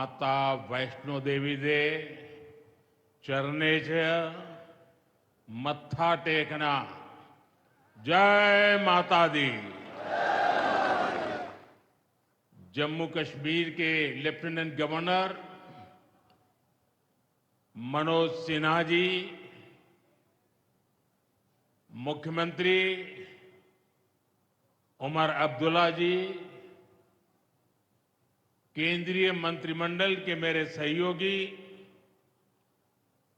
माता वैष्णो देवी दे चरणे च मत्था टेकना। जय माता दी। जम्मू कश्मीर के लेफ्टिनेंट गवर्नर मनोज सिन्हा जी, मुख्यमंत्री उमर अब्दुल्ला जी, केंद्रीय मंत्रिमंडल के मेरे सहयोगी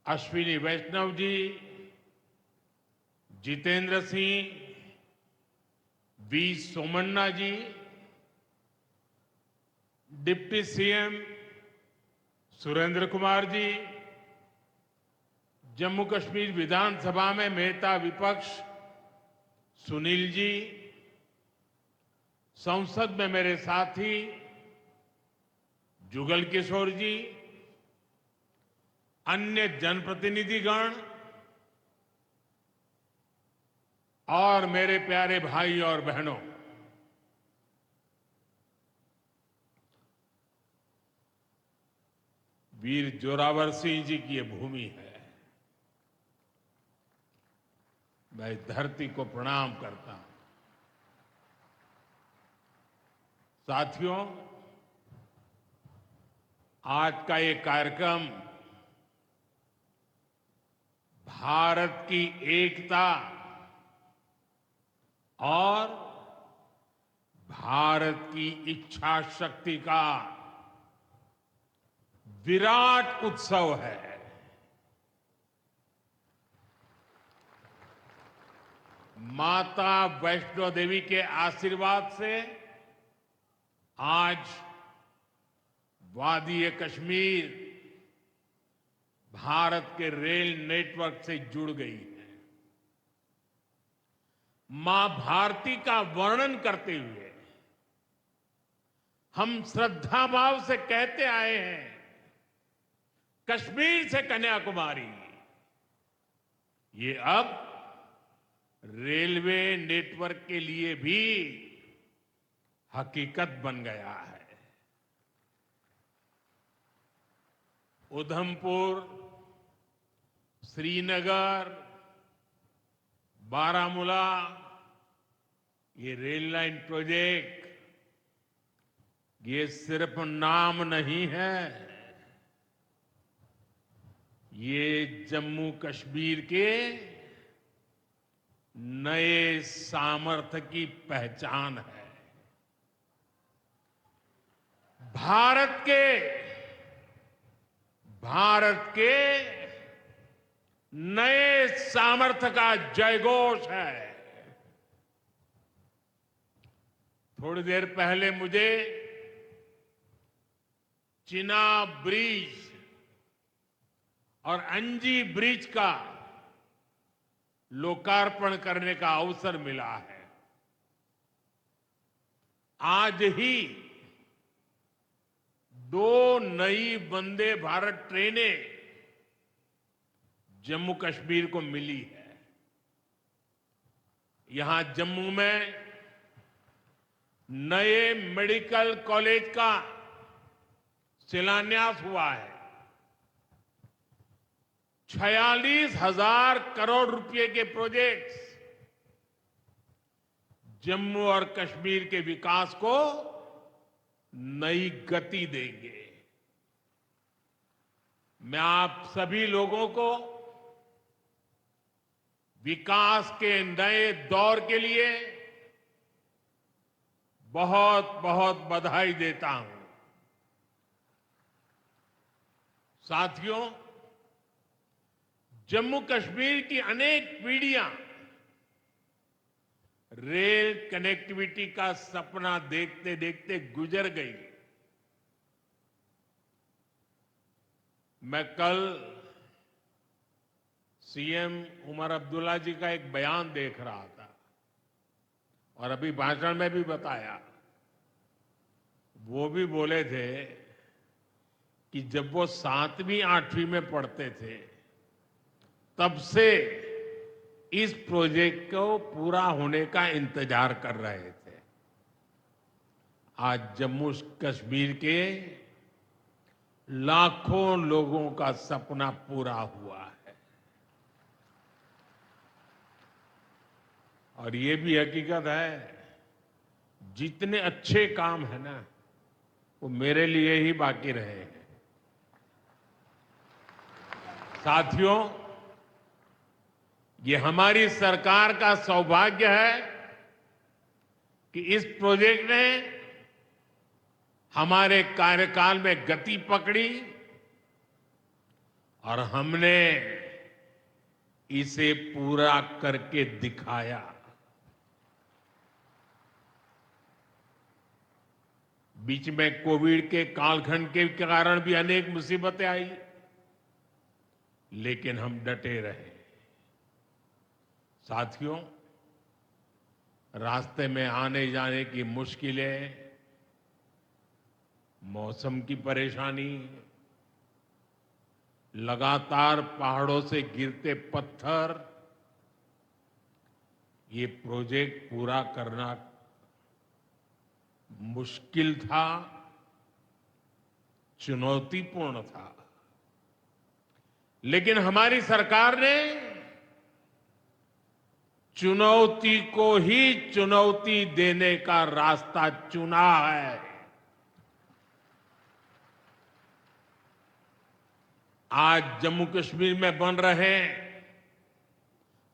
अश्विनी वैष्णव जी, जितेंद्र सिंह, वी सोमन्ना जी, डिप्टी सीएम सुरेंद्र कुमार जी, जम्मू कश्मीर विधानसभा में नेता विपक्ष सुनील जी, संसद में मेरे साथी जुगल किशोर जी, अन्य जनप्रतिनिधिगण और मेरे प्यारे भाई और बहनों, वीर जोरावर सिंह जी की ये भूमि है। मैं इस धरती को प्रणाम करता हूं। साथियों, आज का ये कार्यक्रम भारत की एकता और भारत की इच्छा शक्ति का विराट उत्सव है। माता वैष्णो देवी के आशीर्वाद से आज वादी कश्मीर भारत के रेल नेटवर्क से जुड़ गई है। मां भारती का वर्णन करते हुए हम श्रद्धा भाव से कहते आए हैं, कश्मीर से कन्याकुमारी। ये अब रेलवे नेटवर्क के लिए भी हकीकत बन गया है। उधमपुर, श्रीनगर, बारामूला, ये रेल लाइन प्रोजेक्ट ये सिर्फ नाम नहीं है, ये जम्मू कश्मीर के नए सामर्थ्य की पहचान है। भारत के नए सामर्थ्य का जयघोष है। थोड़ी देर पहले मुझे चिनाब ब्रिज और अंजी ब्रिज का लोकार्पण करने का अवसर मिला है। आज ही 2 नई वंदे भारत ट्रेनें जम्मू कश्मीर को मिली है। यहां जम्मू में नए मेडिकल कॉलेज का शिलान्यास हुआ है। 46,000 करोड़ रुपए के प्रोजेक्ट्स जम्मू और कश्मीर के विकास को नई गति देंगे। मैं आप सभी लोगों को विकास के नए दौर के लिए बहुत बहुत बधाई देता हूं। साथियों, जम्मू कश्मीर की अनेक पीढ़ियां रेल कनेक्टिविटी का सपना देखते देखते गुजर गई। मैं कल सीएम उमर अब्दुल्ला जी का एक बयान देख रहा था और अभी भाषण में भी बताया। वो भी बोले थे कि जब वो 7वीं 8वीं में पढ़ते थे तब से इस प्रोजेक्ट को पूरा होने का इंतजार कर रहे थे। आज जम्मू कश्मीर के लाखों लोगों का सपना पूरा हुआ है। और ये भी हकीकत है, जितने अच्छे काम है ना, वो मेरे लिए ही बाकी रहे हैं। साथियों, ये हमारी सरकार का सौभाग्य है कि इस प्रोजेक्ट ने हमारे कार्यकाल में गति पकड़ी और हमने इसे पूरा करके दिखाया। बीच में कोविड के कालखंड के कारण भी अनेक मुसीबतें आई, लेकिन हम डटे रहे। साथियों, रास्ते में आने जाने की मुश्किलें, मौसम की परेशानी, लगातार पहाड़ों से गिरते पत्थर, ये प्रोजेक्ट पूरा करना मुश्किल था, चुनौतीपूर्ण था। लेकिन हमारी सरकार ने चुनौती को ही चुनौती देने का रास्ता चुना है। आज जम्मू कश्मीर में बन रहे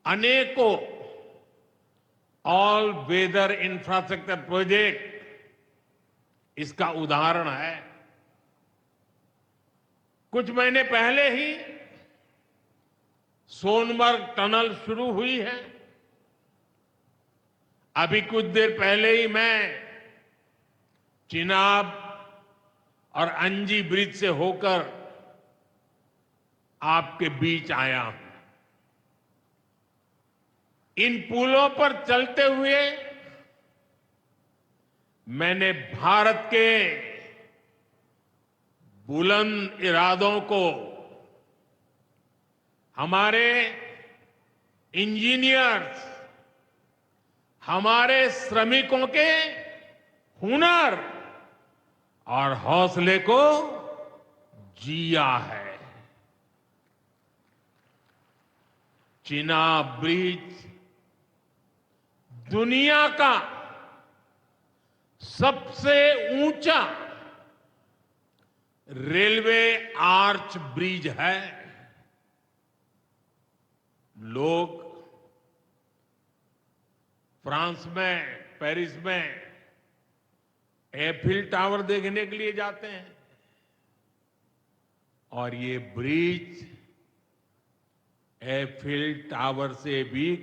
अनेकों ऑल वेदर इंफ्रास्ट्रक्चर प्रोजेक्ट इसका उदाहरण है। कुछ महीने पहले ही सोनमर्ग टनल शुरू हुई है। अभी कुछ देर पहले ही मैं चिनाब और अंजी ब्रिज से होकर आपके बीच आया हूं। इन पुलों पर चलते हुए मैंने भारत के बुलंद इरादों को, हमारे इंजीनियर्स, हमारे श्रमिकों के हुनर और हौसले को जिया है। चिनाब ब्रिज दुनिया का सबसे ऊंचा रेलवे आर्च ब्रिज है। लोग फ्रांस में, पेरिस में एफिल टावर देखने के लिए जाते हैं, और ये ब्रिज एफिल टावर से भी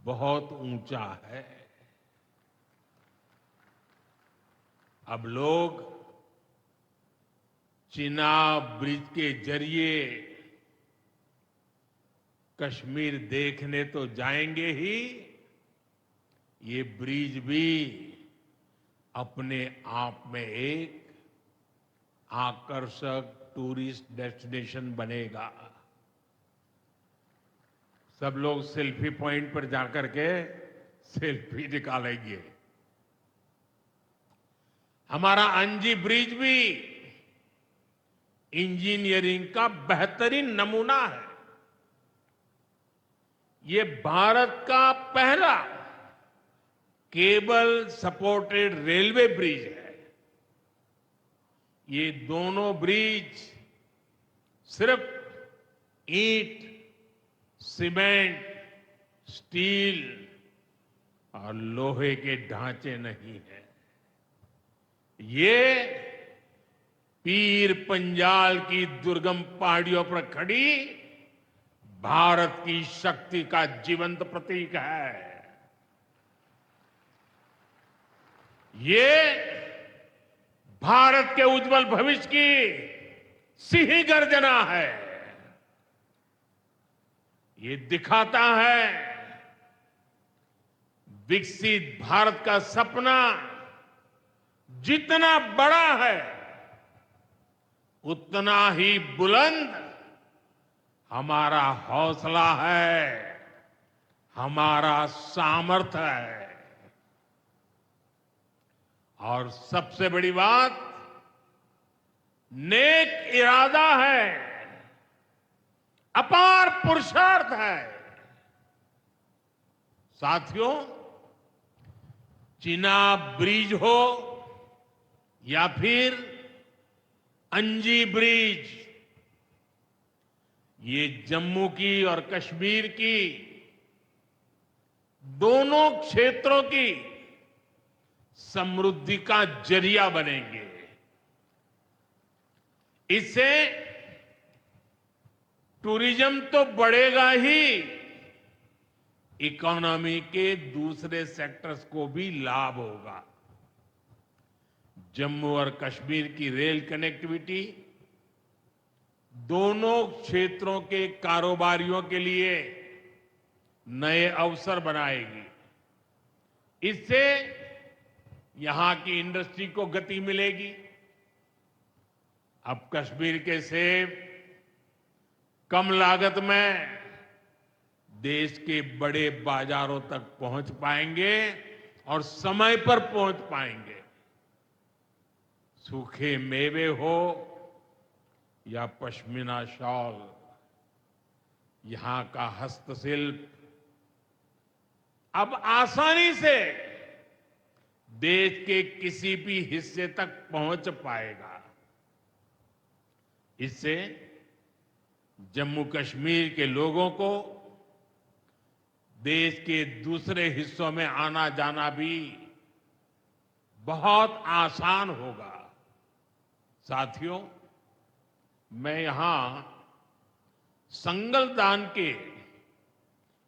बहुत ऊंचा है। अब लोग चिनाब ब्रिज के जरिए कश्मीर देखने तो जाएंगे ही, ये ब्रिज भी अपने आप में एक आकर्षक टूरिस्ट डेस्टिनेशन बनेगा। सब लोग सेल्फी पॉइंट पर जाकर के सेल्फी निकालेंगे। हमारा अंजी ब्रिज भी इंजीनियरिंग का बेहतरीन नमूना है। ये भारत का पहला केबल सपोर्टेड रेलवे ब्रिज है। ये दोनों ब्रिज सिर्फ ईंट, सीमेंट, स्टील और लोहे के ढांचे नहीं है। ये पीर पंजाल की दुर्गम पहाड़ियों पर खड़ी भारत की शक्ति का जीवंत प्रतीक है। ये भारत के उज्जवल भविष्य की सिंह गर्जना है। ये दिखाता है विकसित भारत का सपना जितना बड़ा है, उतना ही बुलंद हमारा हौसला है, हमारा सामर्थ्य है। और सबसे बड़ी बात, नेक इरादा है, अपार पुरुषार्थ है। साथियों, चिनाब ब्रिज हो या फिर अंजी ब्रिज, ये जम्मू की और कश्मीर की दोनों क्षेत्रों की समृद्धि का जरिया बनेंगे। इससे टूरिज्म तो बढ़ेगा ही, इकोनॉमी के दूसरे सेक्टर्स को भी लाभ होगा। जम्मू और कश्मीर की रेल कनेक्टिविटी दोनों क्षेत्रों के कारोबारियों के लिए नए अवसर बनाएगी। इससे यहां की इंडस्ट्री को गति मिलेगी। अब कश्मीर के सेब कम लागत में देश के बड़े बाजारों तक पहुंच पाएंगे और समय पर पहुंच पाएंगे। सूखे मेवे हो या पश्मीना शॉल, यहां का हस्तशिल्प अब आसानी से देश के किसी भी हिस्से तक पहुंच पाएगा। इससे जम्मू कश्मीर के लोगों को देश के दूसरे हिस्सों में आना जाना भी बहुत आसान होगा। साथियों, मैं यहां संगलदान के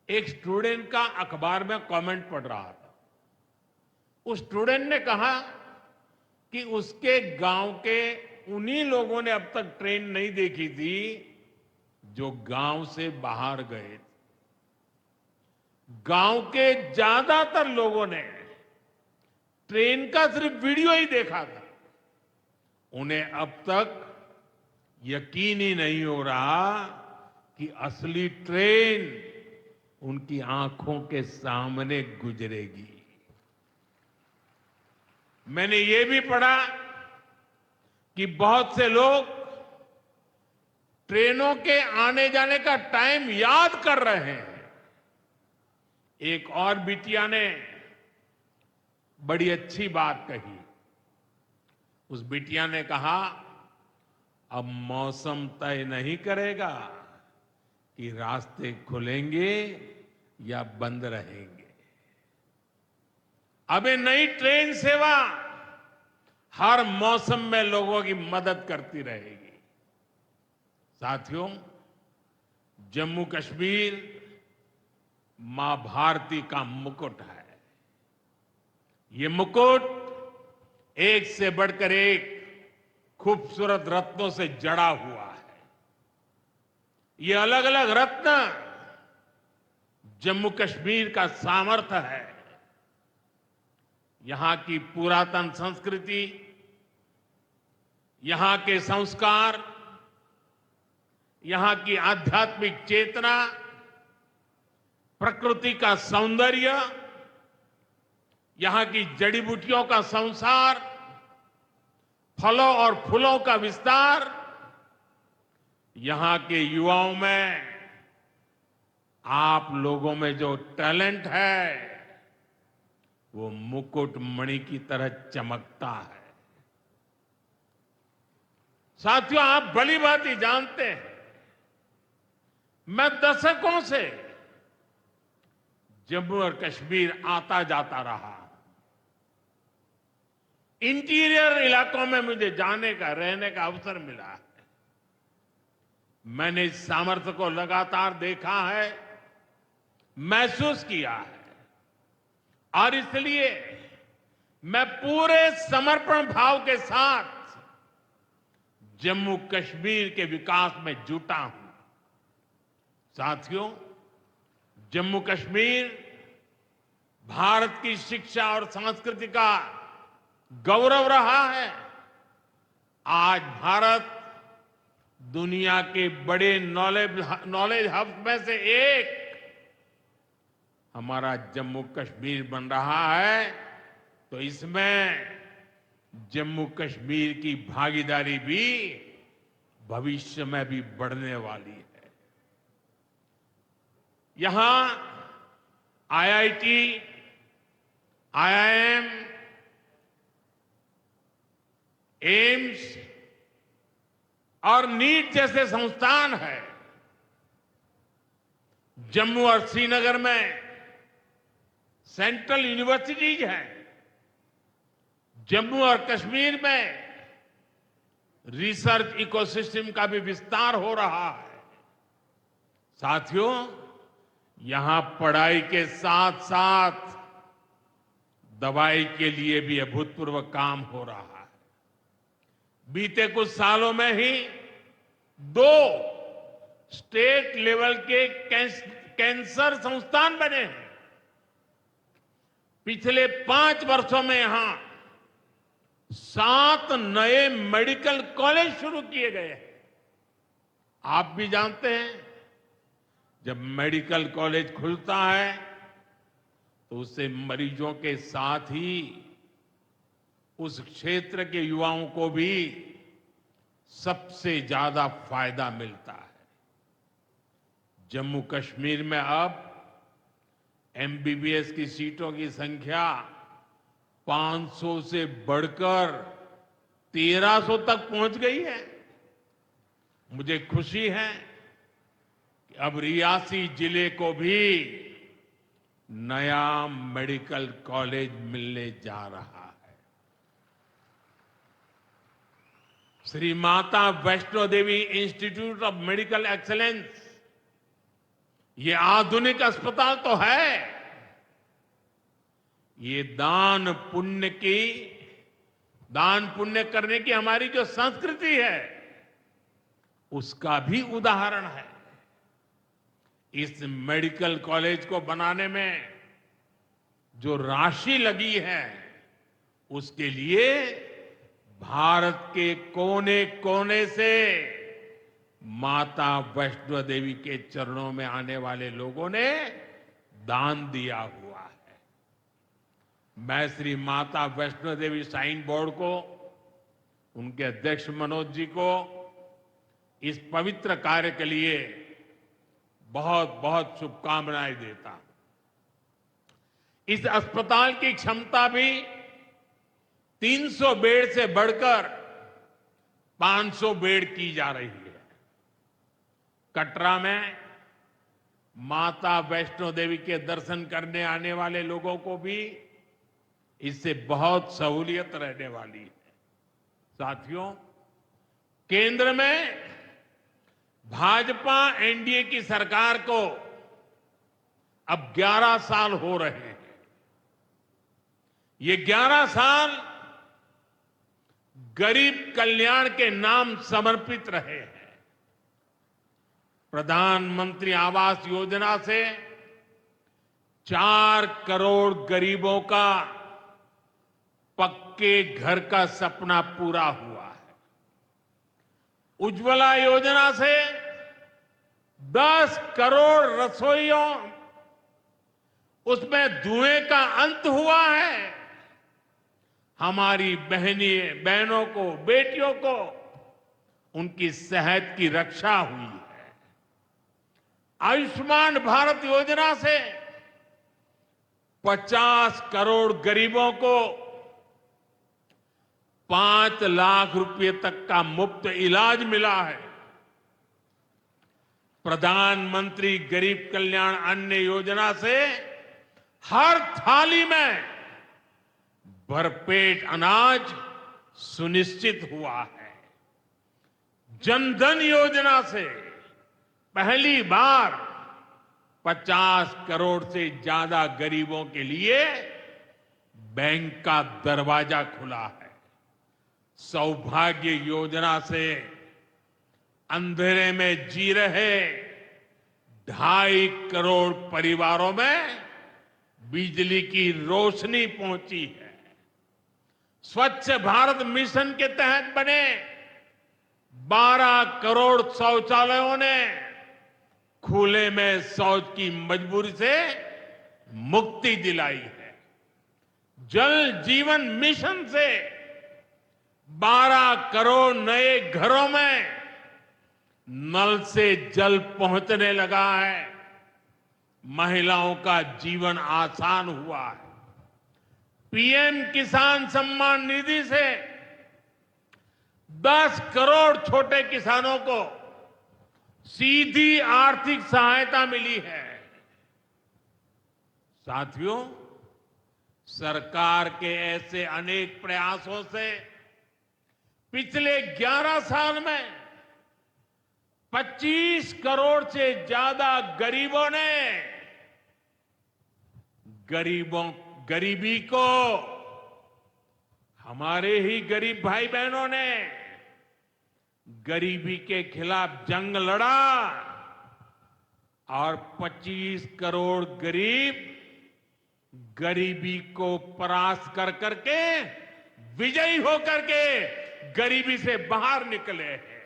एक स्टूडेंट का अखबार में कमेंट पढ़ रहा था। उस स्टूडेंट ने कहा कि उसके गांव के उन्हीं लोगों ने अब तक ट्रेन नहीं देखी थी जो गांव से बाहर गए। गांव के ज्यादातर लोगों ने ट्रेन का सिर्फ वीडियो ही देखा था। उन्हें अब तक यकीन ही नहीं हो रहा कि असली ट्रेन उनकी आंखों के सामने गुजरेगी। मैंने ये भी पढ़ा कि बहुत से लोग ट्रेनों के आने जाने का टाइम याद कर रहे हैं। एक और बिटिया ने बड़ी अच्छी बात कही। उस बिटिया ने कहा, अब मौसम तय नहीं करेगा कि रास्ते खुलेंगे या बंद रहेंगे। अब ये नई ट्रेन सेवा हर मौसम में लोगों की मदद करती रहेगी। साथियों, जम्मू कश्मीर मां भारती का मुकुट है। ये मुकुट एक से बढ़कर एक खूबसूरत रत्नों से जड़ा हुआ है। ये अलग अलग रत्न जम्मू कश्मीर का सामर्थ्य है। यहां की पुरातन संस्कृति, यहां के संस्कार, यहां की आध्यात्मिक चेतना, प्रकृति का सौंदर्य, यहां की जड़ी बूटियों का संसार, फलों और फूलों का विस्तार, यहां के युवाओं में, आप लोगों में जो टैलेंट है वो मुकुट मणि की तरह चमकता है। साथियों, आप भली भांति जानते हैं, मैं दशकों से जम्मू और कश्मीर आता जाता रहा। इंटीरियर इलाकों में मुझे जाने का, रहने का अवसर मिला है। मैंने इस सामर्थ्य को लगातार देखा है, महसूस किया है, और इसलिए मैं पूरे समर्पण भाव के साथ जम्मू कश्मीर के विकास में जुटा हूं। साथियों, जम्मू कश्मीर भारत की शिक्षा और संस्कृति का गौरव रहा है। आज भारत दुनिया के बड़े नॉलेज हब में से एक हमारा जम्मू कश्मीर बन रहा है। तो इसमें जम्मू कश्मीर की भागीदारी भी भविष्य में भी बढ़ने वाली है। यहां आईआईटी, आईआईएम, एम्स और नीट जैसे संस्थान है। जम्मू और श्रीनगर में सेंट्रल यूनिवर्सिटीज हैं। जम्मू और कश्मीर में रिसर्च इकोसिस्टम का भी विस्तार हो रहा है। साथियों, यहां पढ़ाई के साथ साथ दवाई के लिए भी अभूतपूर्व काम हो रहा है। बीते कुछ सालों में ही 2 स्टेट लेवल के कैंसर संस्थान बने हैं। पिछले 5 वर्षों में यहां 7 नए मेडिकल कॉलेज शुरू किए गए हैं। आप भी जानते हैं, जब मेडिकल कॉलेज खुलता है तो उससे मरीजों के साथ ही उस क्षेत्र के युवाओं को भी सबसे ज्यादा फायदा मिलता है। जम्मू कश्मीर में अब एमबीबीएस की सीटों की संख्या 500 से बढ़कर 1300 तक पहुंच गई है। मुझे खुशी है कि अब रियासी जिले को भी नया मेडिकल कॉलेज मिलने जा रहा है। Shri Mata Vaishno Devi institute of medical excellence, ये आधुनिक अस्पताल तो है, ये दान पुण्य करने की हमारी जो संस्कृति है उसका भी उदाहरण है। इस मेडिकल कॉलेज को बनाने में जो राशि लगी है उसके लिए भारत के कोने कोने से माता वैष्णो देवी के चरणों में आने वाले लोगों ने दान दिया हुआ है। मैं श्री माता वैष्णो देवी श्राइन बोर्ड को, उनके अध्यक्ष मनोज जी को इस पवित्र कार्य के लिए बहुत बहुत शुभकामनाएं देता हूं। इस अस्पताल की क्षमता भी 300 बेड से बढ़कर 500 बेड की जा रही है। कटरा में माता वैष्णो देवी के दर्शन करने आने वाले लोगों को भी इससे बहुत सहूलियत रहने वाली है। साथियों, केंद्र में भाजपा एनडीए की सरकार को अब 11 साल हो रहे हैं। ये 11 साल गरीब कल्याण के नाम समर्पित रहे हैं। प्रधानमंत्री आवास योजना से 4 करोड़ गरीबों का पक्के घर का सपना पूरा हुआ है। उज्ज्वला योजना से 10 करोड़ रसोइयों, उसमें धुएं का अंत हुआ है। हमारी बहनों को, बेटियों को उनकी सेहत की रक्षा हुई है। आयुष्मान भारत योजना से 50 करोड़ गरीबों को 5 लाख रुपए तक का मुफ्त इलाज मिला है। प्रधानमंत्री गरीब कल्याण अन्न योजना से हर थाली में भरपेट अनाज सुनिश्चित हुआ है। जनधन योजना से पहली बार 50 करोड़ से ज्यादा गरीबों के लिए बैंक का दरवाजा खुला है। सौभाग्य योजना से अंधेरे में जी रहे 2.5 करोड़ परिवारों में बिजली की रोशनी पहुंची है। स्वच्छ भारत मिशन के तहत बने 12 करोड़ शौचालयों ने खुले में शौच की मजबूरी से मुक्ति दिलाई है। जल जीवन मिशन से 12 करोड़ नए घरों में नल से जल पहुंचने लगा है। महिलाओं का जीवन आसान हुआ है। पीएम किसान सम्मान निधि से 10 करोड़ छोटे किसानों को सीधी आर्थिक सहायता मिली है। साथियों, सरकार के ऐसे अनेक प्रयासों से पिछले 11 साल में 25 करोड़ से ज्यादा गरीबी को हमारे ही गरीब भाई बहनों ने गरीबी के खिलाफ जंग लड़ा और 25 करोड़ गरीब गरीबी को परास्त कर करके विजयी होकर के गरीबी से बाहर निकले हैं।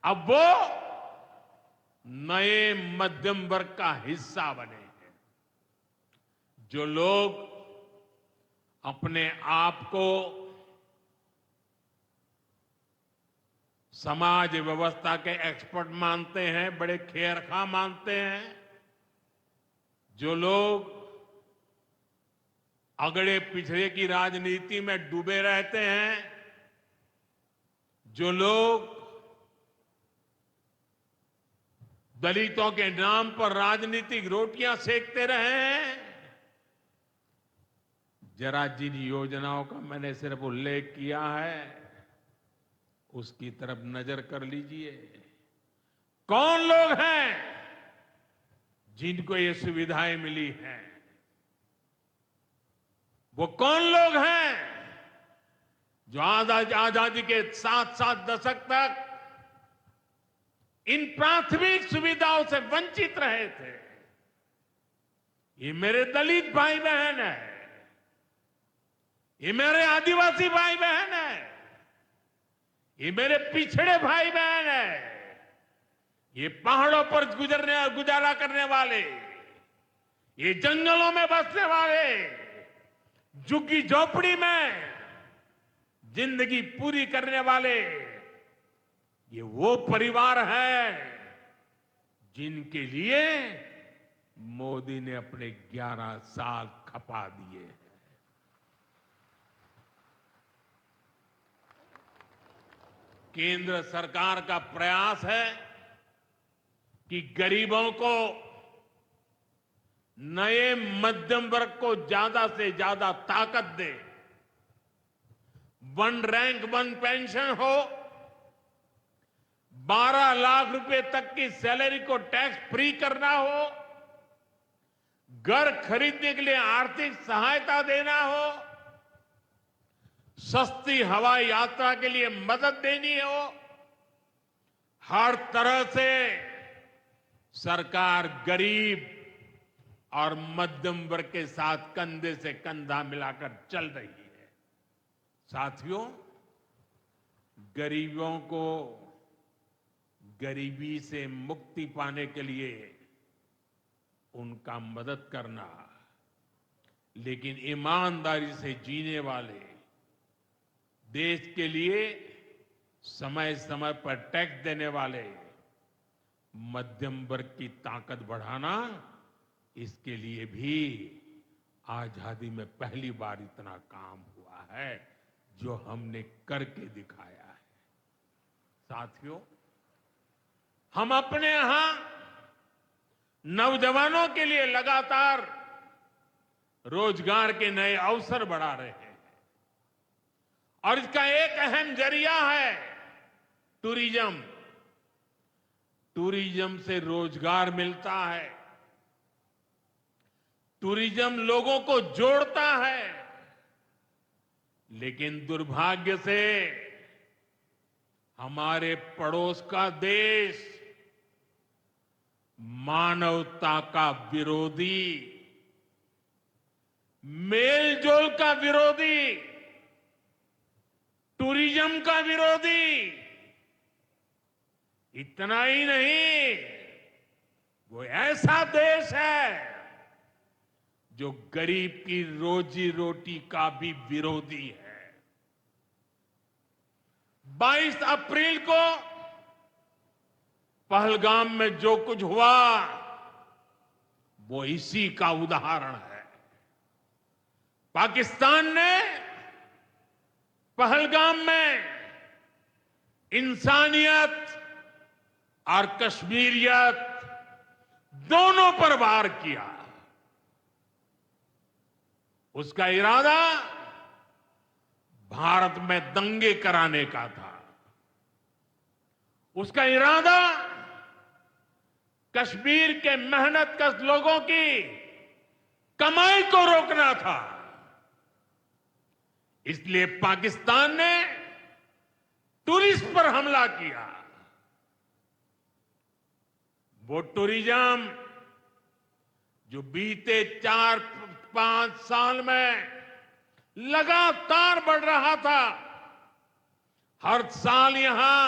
अब वो नए मध्यम वर्ग का हिस्सा बने हैं। जो लोग अपने आप को समाज व्यवस्था के एक्सपर्ट मानते हैं, बड़े खेरखा मानते हैं, जो लोग अगड़े पिछड़े की राजनीति में डूबे रहते हैं, जो लोग दलितों के नाम पर राजनीतिक रोटियां सेकते रहे हैं, जरा जिन योजनाओं का मैंने सिर्फ उल्लेख किया है उसकी तरफ नजर कर लीजिए। कौन लोग हैं जिनको ये सुविधाएं मिली हैं? वो कौन लोग हैं जो आजादी के 7 दशक तक इन प्राथमिक सुविधाओं से वंचित रहे थे? ये मेरे दलित भाई बहन है, ये मेरे आदिवासी भाई बहन है, ये मेरे पिछड़े भाई बहन है, ये पहाड़ों पर गुजारा करने वाले, ये जंगलों में बसने वाले, झुग्गी झोपड़ी में जिंदगी पूरी करने वाले, ये वो परिवार है जिनके लिए मोदी ने अपने 11 साल खपा दिए हैं। केंद्र सरकार का प्रयास है कि गरीबों को, नए मध्यम वर्ग को ज्यादा से ज्यादा ताकत दे। 1 रैंक 1 पेंशन हो, 12 लाख रुपए तक की सैलरी को टैक्स फ्री करना हो, घर खरीदने के लिए आर्थिक सहायता देना हो, सस्ती हवाई यात्रा के लिए मदद देनी हो, हर तरह से सरकार गरीब और मध्यम वर्ग के साथ कंधे से कंधा मिलाकर चल रही है। साथियों, गरीबों को गरीबी से मुक्ति पाने के लिए उनका मदद करना, लेकिन ईमानदारी से जीने वाले, देश के लिए समय समय पर टैक्स देने वाले मध्यम वर्ग की ताकत बढ़ाना, इसके लिए भी आजादी में पहली बार इतना काम हुआ है जो हमने करके दिखाया है। साथियों, हम अपने यहां नौजवानों के लिए लगातार रोजगार के नए अवसर बढ़ा रहे हैं और इसका एक अहम जरिया है टूरिज्म। टूरिज्म से रोजगार मिलता है, टूरिज्म लोगों को जोड़ता है, लेकिन दुर्भाग्य से हमारे पड़ोस का देश मानवता का विरोधी, मेलजोल का विरोधी, टूरिज्म का विरोधी, इतना ही नहीं, वो ऐसा देश है जो गरीब की रोजी रोटी का भी विरोधी है। 22 अप्रैल को पहलगाम में जो कुछ हुआ वो इसी का उदाहरण है। पाकिस्तान ने पहलगाम में इंसानियत और कश्मीरियत दोनों पर वार किया। उसका इरादा भारत में दंगे कराने का था। उसका इरादा कश्मीर के मेहनतकश लोगों की कमाई को रोकना था। इसलिए पाकिस्तान ने टूरिस्ट पर हमला किया। वो टूरिज्म जो बीते 4-5 साल में लगातार बढ़ रहा था, हर साल यहां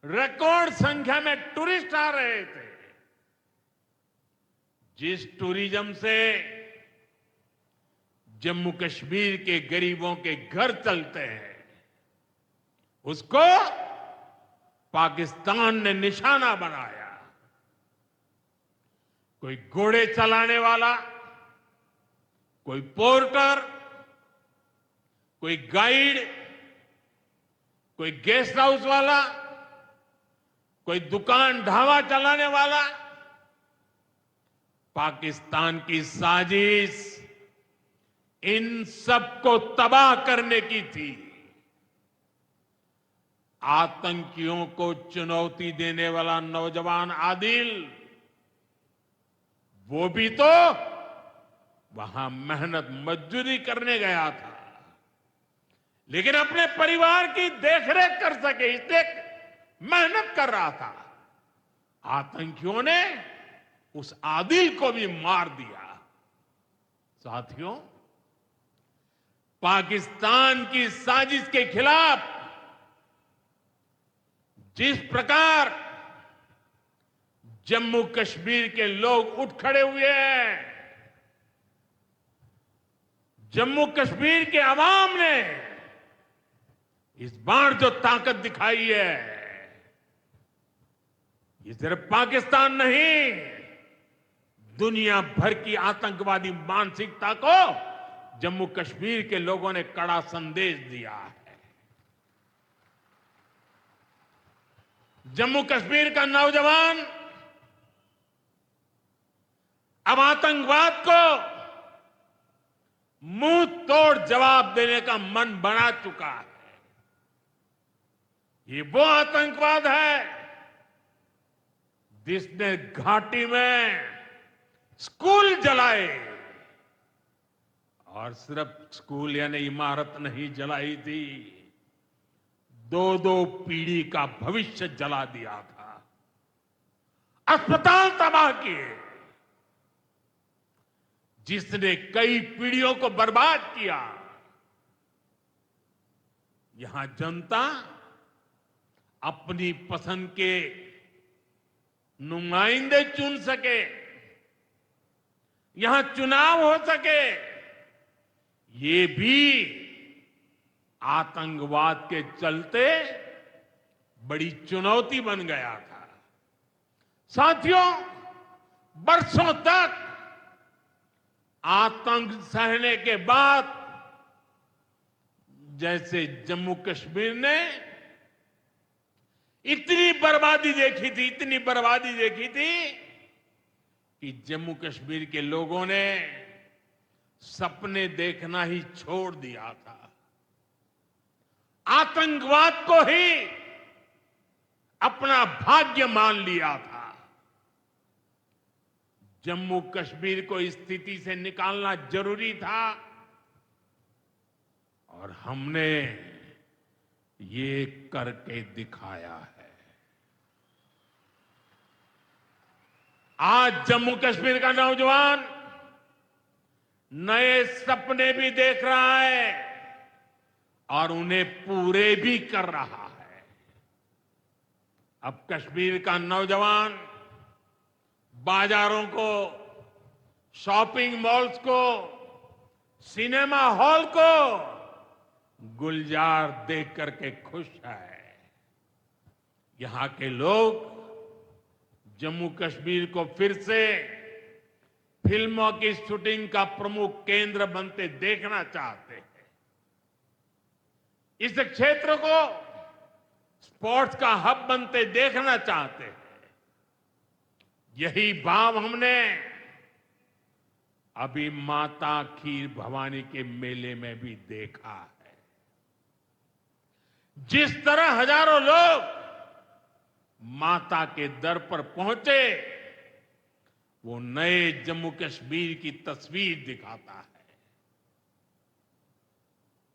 रिकॉर्ड संख्या में टूरिस्ट आ रहे थे। जिस टूरिज्म से जम्मू कश्मीर के गरीबों के घर चलते हैं, उसको पाकिस्तान ने निशाना बनाया। कोई घोड़े चलाने वाला, कोई पोर्टर, कोई गाइड, कोई गेस्ट हाउस वाला, कोई दुकान ढाबा चलाने वाला, पाकिस्तान की साजिश इन सबको तबाह करने की थी। आतंकियों को चुनौती देने वाला नौजवान आदिल, वो भी तो वहां मेहनत मजदूरी करने गया था, लेकिन अपने परिवार की देखरेख कर सके इसलिए मेहनत कर रहा था। आतंकियों ने उस आदिल को भी मार दिया। साथियों, पाकिस्तान की साजिश के खिलाफ जिस प्रकार जम्मू कश्मीर के लोग उठ खड़े हुए हैं, जम्मू कश्मीर के अवाम ने इस बार जो ताकत दिखाई है, ये सिर्फ पाकिस्तान नहीं, दुनिया भर की आतंकवादी मानसिकता को जम्मू कश्मीर के लोगों ने कड़ा संदेश दिया है। जम्मू कश्मीर का नौजवान अब आतंकवाद को मुंह तोड़ जवाब देने का मन बना चुका है। ये वो आतंकवाद है जिसने घाटी में स्कूल जलाए, और सिर्फ स्कूल यानी इमारत नहीं जलाई थी, 2-2 पीढ़ी का भविष्य जला दिया था, अस्पताल तबाह किए, जिसने कई पीढ़ियों को बर्बाद किया। यहां जनता अपनी पसंद के नुमाइंदे चुन सके, यहां चुनाव हो सके, ये भी आतंकवाद के चलते बड़ी चुनौती बन गया था। साथियों, बरसों तक आतंक सहने के बाद जैसे जम्मू कश्मीर ने इतनी बर्बादी देखी थी, इतनी बर्बादी देखी थी कि जम्मू कश्मीर के लोगों ने सपने देखना ही छोड़ दिया था। आतंकवाद को ही अपना भाग्य मान लिया था। जम्मू कश्मीर को इस स्थिति से निकालना जरूरी था, और हमने ये करके दिखाया है। आज जम्मू कश्मीर का नौजवान नए सपने भी देख रहा है और उन्हें पूरे भी कर रहा है। अब कश्मीर का नौजवान बाजारों को, शॉपिंग मॉल्स को, सिनेमा हॉल को गुलजार देख करके खुश है। यहां के लोग जम्मू कश्मीर को फिर से फिल्मों की शूटिंग का प्रमुख केंद्र बनते देखना चाहते हैं। इस क्षेत्र को स्पोर्ट्स का हब बनते देखना चाहते हैं। यही भाव हमने अभी माता खीर भवानी के मेले में भी देखा है। जिस तरह हजारों लोग माता के दर पर पहुंचे, वो नए जम्मू कश्मीर की तस्वीर दिखाता है।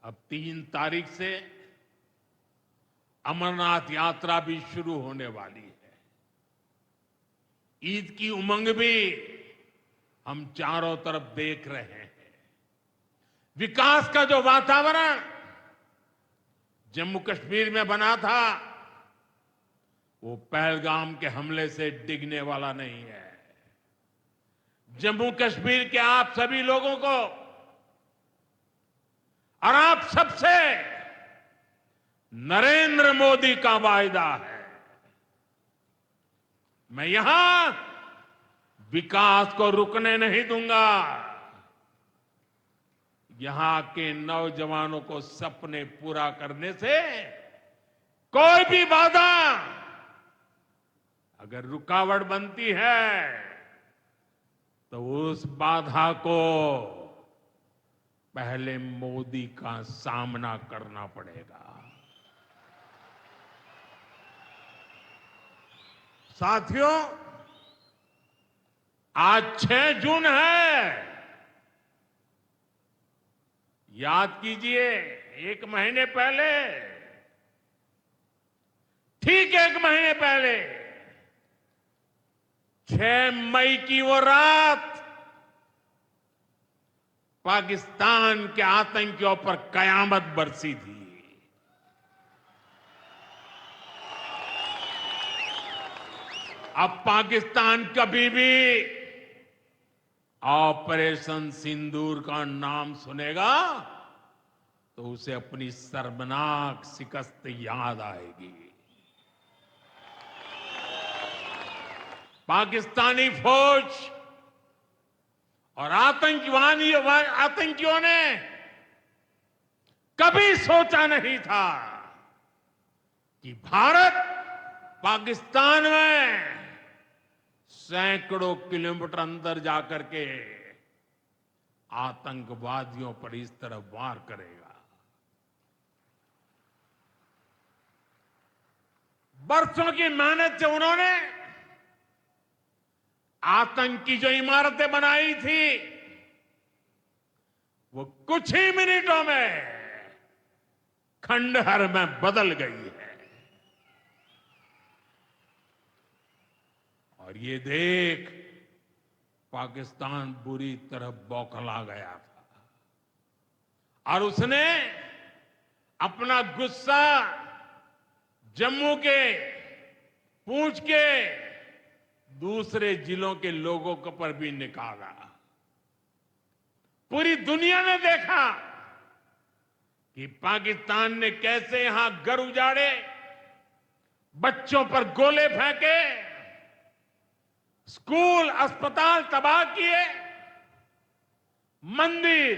अब 3 तारीख से अमरनाथ यात्रा भी शुरू होने वाली है। ईद की उमंग भी हम चारों तरफ देख रहे हैं। विकास का जो वातावरण जम्मू कश्मीर में बना था, वो पहलगाम के हमले से डिगने वाला नहीं है। जम्मू कश्मीर के आप सभी लोगों को और आप सबसे नरेंद्र मोदी का वायदा है। मैं यहां विकास को रुकने नहीं दूंगा। यहां के नौजवानों को सपने पूरा करने से कोई भी बाधा अगर रुकावट बनती है, तो उस बाधा को पहले मोदी का सामना करना पड़ेगा। साथियों, आज 6 जून है। याद कीजिए, 1 महीने पहले, ठीक 1 महीने पहले 6 मई की वो रात पाकिस्तान के आतंकियों पर कयामत बरसी थी। अब पाकिस्तान कभी भी ऑपरेशन सिंदूर का नाम सुनेगा तो उसे अपनी शर्मनाक शिकस्त याद आएगी। पाकिस्तानी फौज और आतंकियों ने कभी सोचा नहीं था कि भारत पाकिस्तान में सैकड़ों किलोमीटर अंदर जाकर के आतंकवादियों पर इस तरह वार करेगा। बरसों की मेहनत से उन्होंने आतंक की जो इमारतें बनाई थी, वो कुछ ही मिनटों में खंडहर में बदल गई है। और ये देख पाकिस्तान बुरी तरह बौखला गया था और उसने अपना गुस्सा जम्मू के, पूंछ के दूसरे जिलों के लोगों के पर भी निकाला। पूरी दुनिया ने देखा कि पाकिस्तान ने कैसे यहां घर उजाड़े, बच्चों पर गोले फेंके, स्कूल अस्पताल तबाह किए, मंदिर,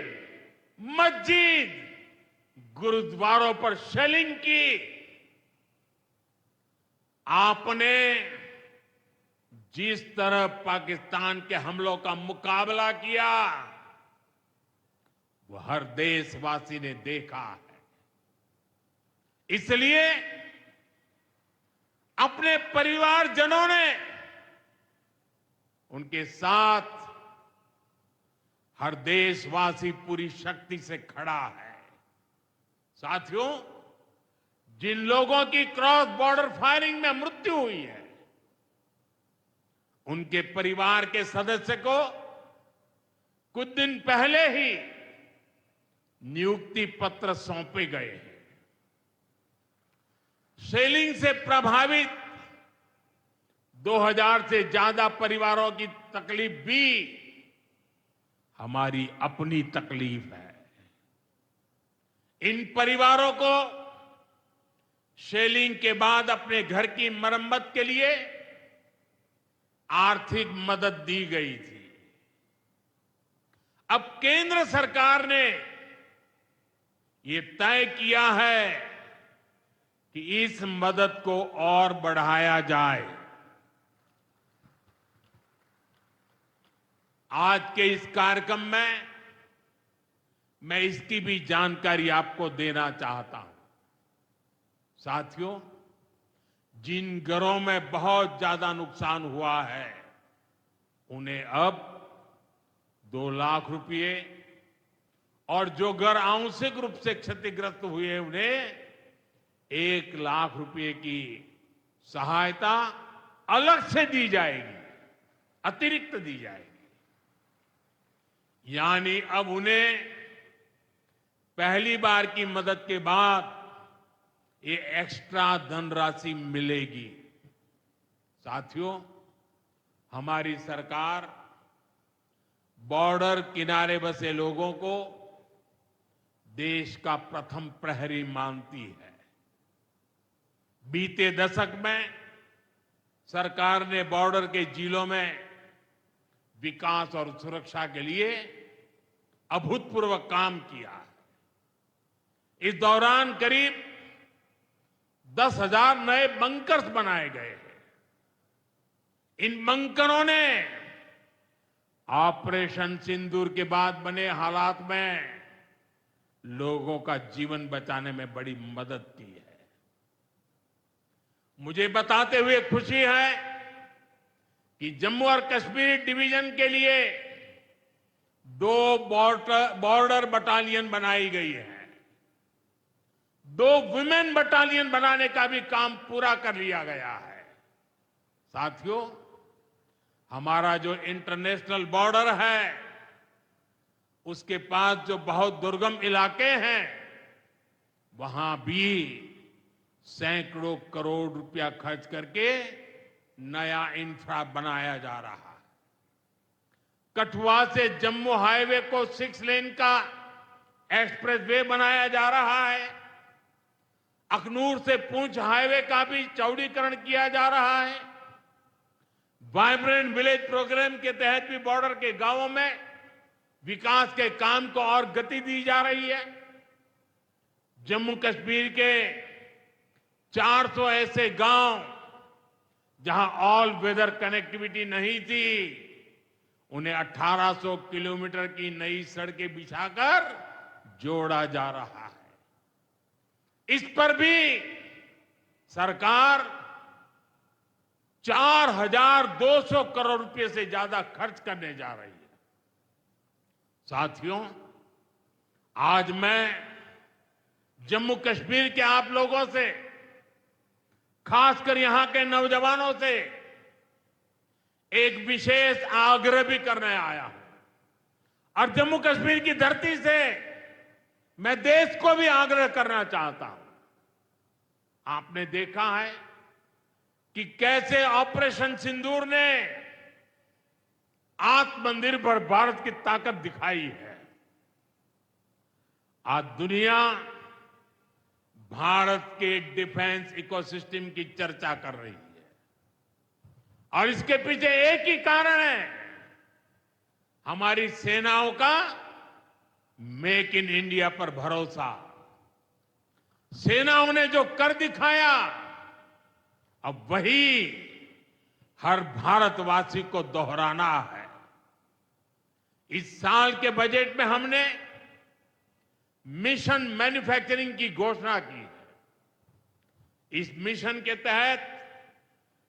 मस्जिद, गुरुद्वारों पर शेलिंग की। आपने जिस तरह पाकिस्तान के हमलों का मुकाबला किया, वो हर देशवासी ने देखा है। इसलिए अपने परिवारजनों ने उनके साथ हर देशवासी पूरी शक्ति से खड़ा है। साथियों, जिन लोगों की क्रॉस बॉर्डर फायरिंग में मृत्यु हुई है, उनके परिवार के सदस्य को कुछ दिन पहले ही नियुक्ति पत्र सौंपे गए हैं। शेलिंग से प्रभावित 2000 से ज्यादा परिवारों की तकलीफ भी हमारी अपनी तकलीफ है। इन परिवारों को शेलिंग के बाद अपने घर की मरम्मत के लिए आर्थिक मदद दी गई थी। अब केंद्र सरकार ने ये तय किया है कि इस मदद को और बढ़ाया जाए। आज के इस कार्यक्रम में मैं इसकी भी जानकारी आपको देना चाहता हूं। साथियों, जिन घरों में बहुत ज्यादा नुकसान हुआ है उन्हें अब 2 लाख रुपए और जो घर आंशिक रूप से क्षतिग्रस्त हुए उन्हें 1 लाख रुपए की सहायता अलग से दी जाएगी, अतिरिक्त दी जाएगी। यानी अब उन्हें पहली बार की मदद के बाद ये एक्स्ट्रा धनराशि मिलेगी। साथियों, हमारी सरकार बॉर्डर किनारे बसे लोगों को देश का प्रथम प्रहरी मानती है। बीते दशक में सरकार ने बॉर्डर के जिलों में विकास और सुरक्षा के लिए अभूतपूर्व काम किया है। इस दौरान करीब 10,000 नए बंकर्स बनाए गए हैं। इन बंकरों ने ऑपरेशन सिंदूर के बाद बने हालात में लोगों का जीवन बचाने में बड़ी मदद की है। मुझे बताते हुए खुशी है कि जम्मू और कश्मीर डिवीजन के लिए 2 बॉर्डर बटालियन बनाई गई है। 2 वुमेन बटालियन बनाने का भी काम पूरा कर लिया गया है। साथियों, हमारा जो इंटरनेशनल बॉर्डर है उसके पास जो बहुत दुर्गम इलाके हैं वहां भी सैकड़ों करोड़ रुपया खर्च करके नया इंफ्रा बनाया जा रहा है। कठुआ से जम्मू हाईवे को 6 लेन का एक्सप्रेसवे बनाया जा रहा है। अखनूर से पुंछ हाईवे का भी चौड़ीकरण किया जा रहा है। वाइब्रेंट विलेज प्रोग्राम के तहत भी बॉर्डर के गांवों में विकास के काम को और गति दी जा रही है। जम्मू कश्मीर के 400 ऐसे गांव जहां ऑल वेदर कनेक्टिविटी नहीं थी, उन्हें 1800 किलोमीटर की नई सड़कें बिछाकर जोड़ा जा रहा है। इस पर भी सरकार 4,200 करोड़ रुपए से ज्यादा खर्च करने जा रही है। साथियों, आज मैं जम्मू कश्मीर के आप लोगों से, खासकर यहां के नौजवानों से एक विशेष आग्रह भी करने आया हूं। और जम्मू कश्मीर की धरती से मैं देश को भी आग्रह करना चाहता हूं। आपने देखा है कि कैसे ऑपरेशन सिंदूर ने आत्मनिर्भर भारत की ताकत दिखाई है। आज दुनिया भारत के डिफेंस इकोसिस्टम की चर्चा कर रही है और इसके पीछे एक ही कारण है, हमारी सेनाओं का मेक इन इंडिया पर भरोसा। सेनाओं ने जो कर दिखाया, अब वही हर भारतवासी को दोहराना है। इस साल के बजट में हमने मिशन मैन्युफैक्चरिंग की घोषणा की है। इस मिशन के तहत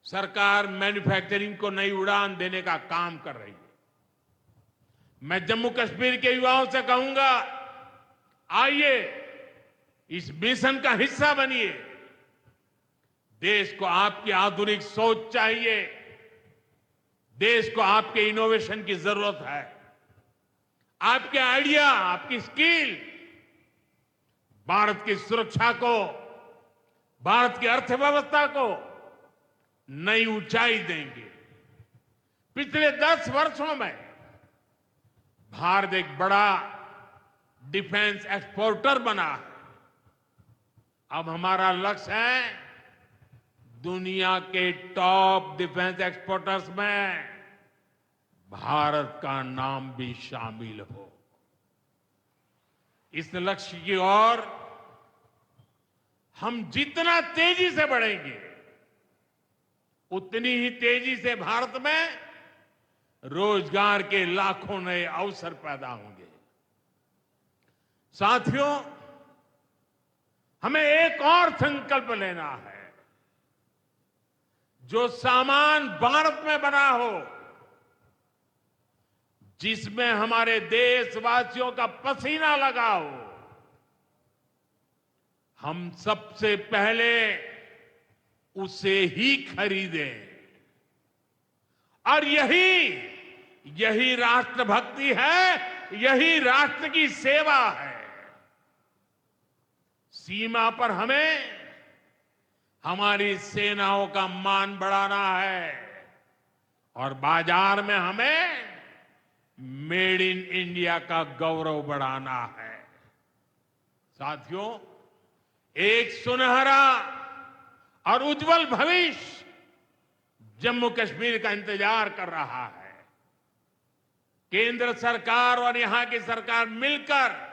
सरकार मैन्युफैक्चरिंग को नई उड़ान देने का काम कर रही है। मैं जम्मू कश्मीर के युवाओं से कहूंगा, आइए इस मिशन का हिस्सा बनिए। देश को आपकी आधुनिक सोच चाहिए, देश को आपके इनोवेशन की जरूरत है। आपके आइडिया, आपकी स्किल भारत की सुरक्षा को, भारत की अर्थव्यवस्था को नई ऊंचाई देंगे। पिछले 10 वर्षों में भारत एक बड़ा डिफेंस एक्सपोर्टर बना है। अब हमारा लक्ष्य है दुनिया के टॉप डिफेंस एक्सपोर्टर्स में भारत का नाम भी शामिल हो। इस लक्ष्य की ओर हम जितना तेजी से बढ़ेंगे उतनी ही तेजी से भारत में रोजगार के लाखों नए अवसर पैदा होंगे। साथियों, हमें एक और संकल्प लेना है। जो सामान भारत में बना हो, जिसमें हमारे देशवासियों का पसीना लगा हो, हम सबसे पहले उसे ही खरीदें। और यही राष्ट्रभक्ति है, यही राष्ट्र की सेवा है। सीमा पर हमें हमारी सेनाओं का मान बढ़ाना है और बाजार में हमें मेड इन इंडिया का गौरव बढ़ाना है। साथियों, एक सुनहरा और उज्जवल भविष्य जम्मू कश्मीर का इंतजार कर रहा है। केंद्र सरकार और यहां की सरकार मिलकर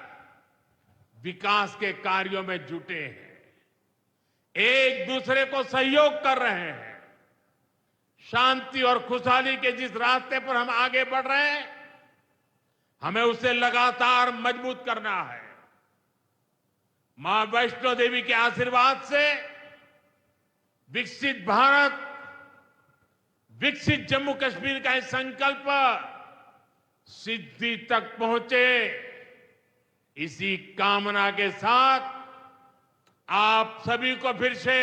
विकास के कार्यों में जुटे हैं, एक दूसरे को सहयोग कर रहे हैं। शांति और खुशहाली के जिस रास्ते पर हम आगे बढ़ रहे हैं, हमें उसे लगातार मजबूत करना है। मां वैष्णो देवी के आशीर्वाद से विकसित भारत, विकसित जम्मू कश्मीर का यह संकल्प सिद्धि तक पहुंचे, इसी कामना के साथ आप सभी को फिर से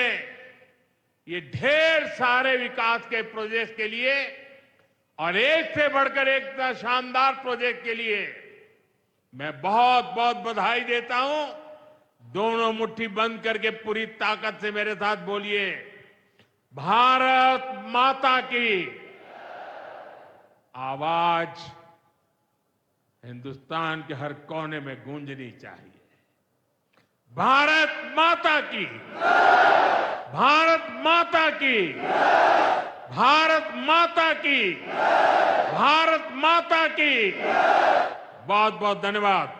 ये ढेर सारे विकास के प्रोजेक्ट के लिए और एक से बढ़कर एक शानदार प्रोजेक्ट के लिए मैं बहुत बहुत बधाई देता हूं। दोनों मुट्ठी बंद करके पूरी ताकत से मेरे साथ बोलिए, भारत माता की। आवाज हिंदुस्तान के हर कोने में गूंजनी चाहिए। भारत माता की, भारत माता की, भारत माता की, भारत माता की। बहुत बहुत धन्यवाद।